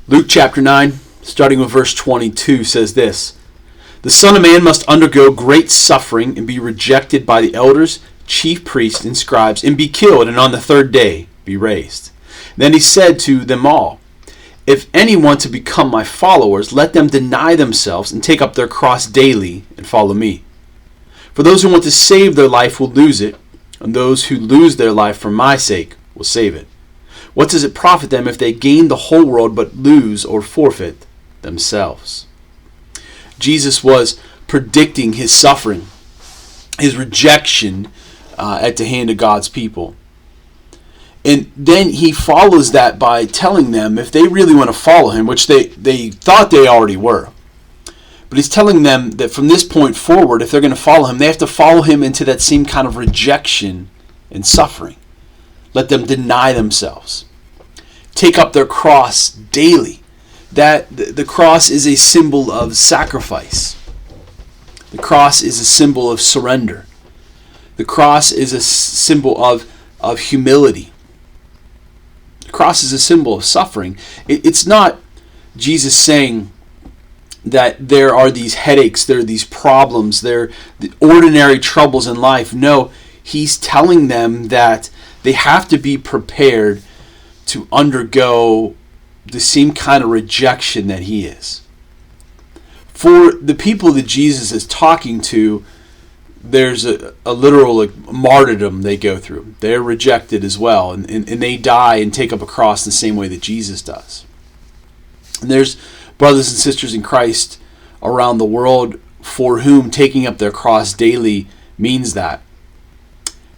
Luke chapter 9, starting with verse 22, says this: "The Son of Man must undergo great suffering and be rejected by the elders, chief priests, and scribes, and be killed, and on the third day be raised." Then he said to them all, "If any want to become my followers, let them deny themselves and take up their cross daily and follow me. For those who want to save their life will lose it, and those who lose their life for my sake will save it. What does it profit them if they gain the whole world but lose or forfeit themselves?" Jesus was predicting his suffering, his rejection at the hand of God's people. And then he follows that by telling them if they really want to follow him, which they thought they already were. But he's telling them that from this point forward, if they're going to follow him, they have to follow him into that same kind of rejection and suffering. Let them deny themselves. Take up their cross daily. That the cross is a symbol of sacrifice. The cross is a symbol of surrender. The cross is a symbol of humility. The cross is a symbol of suffering. It's not Jesus saying that there are these headaches, there are these problems, there are the ordinary troubles in life. No, he's telling them that they have to be prepared to undergo the same kind of rejection that he is. For the people that Jesus is talking to, there's a literal martyrdom they go through. They're rejected as well, and they die and take up a cross in the same way that Jesus does. And there's brothers and sisters in Christ around the world for whom taking up their cross daily means that.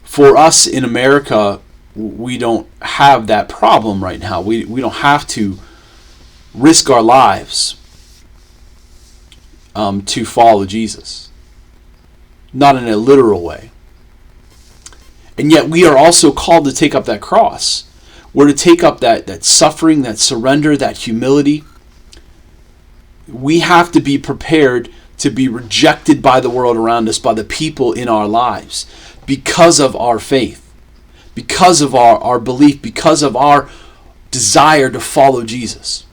For us in America, we don't have that problem right now. We don't have to risk our lives to follow Jesus. Not in a literal way. And yet we are also called to take up that cross. We're to take up that suffering, that surrender, that humility. We have to be prepared to be rejected by the world around us, by the people in our lives, because of our faith, because of our belief, because of our desire to follow Jesus.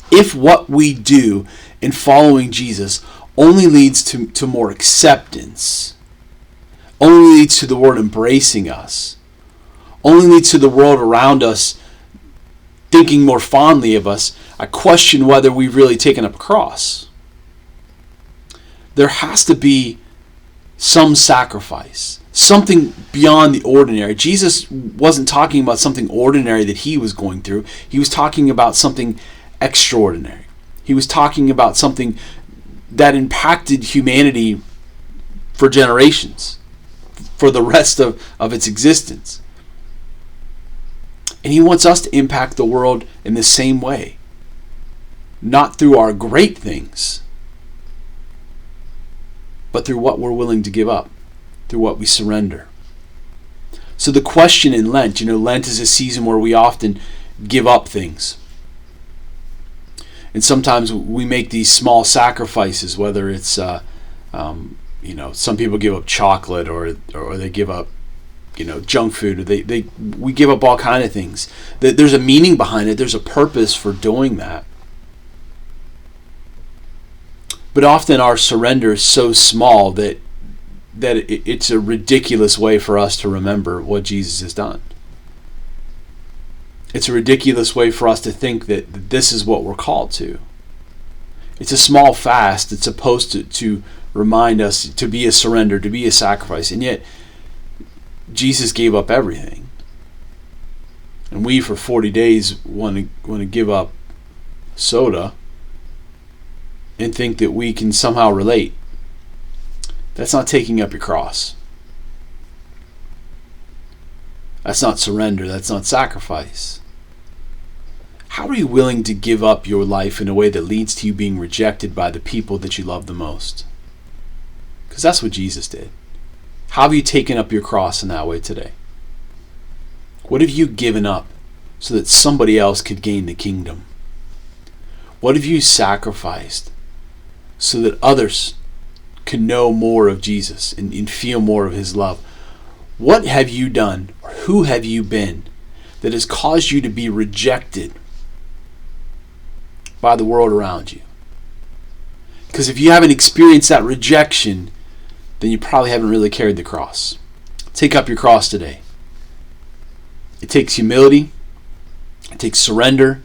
If what we do in following Jesus only leads to more acceptance, only leads to the world embracing us, only leads to the world around us thinking more fondly of us, I question whether we've really taken up a cross. There has to be some sacrifice, something beyond the ordinary. Jesus wasn't talking about something ordinary that he was going through. He was talking about something extraordinary. He was talking about something that impacted humanity for generations, for the rest of its existence. And he wants us to impact the world in the same way. Not through our great things, but through what we're willing to give up, through what we surrender. So the question in Lent, Lent is a season where we often give up things. And sometimes we make these small sacrifices, whether it's, some people give up chocolate or they give up, junk food. Or we give up all kind of things. There's a meaning behind it. There's a purpose for doing that. But often our surrender is so small that it's a ridiculous way for us to remember what Jesus has done. It's a ridiculous way for us to think that this is what we're called to. It's a small fast. It's supposed to remind us to be a surrender, to be a sacrifice. And yet, Jesus gave up everything. And we, for 40 days, want to give up soda and think that we can somehow relate. That's not taking up your cross. That's not surrender. That's not sacrifice. How are you willing to give up your life in a way that leads to you being rejected by the people that you love the most? Because that's what Jesus did. How have you taken up your cross in that way today? What have you given up so that somebody else could gain the kingdom? What have you sacrificed so that others can know more of Jesus and feel more of his love? What have you done, or who have you been, that has caused you to be rejected by the world around you. Because if you haven't experienced that rejection, then you probably haven't really carried the cross. Take up your cross today. It takes humility. It takes surrender.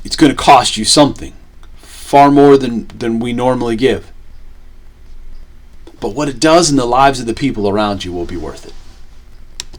It's going to cost you something, far more than we normally give. But what it does in the lives of the people around you will be worth it.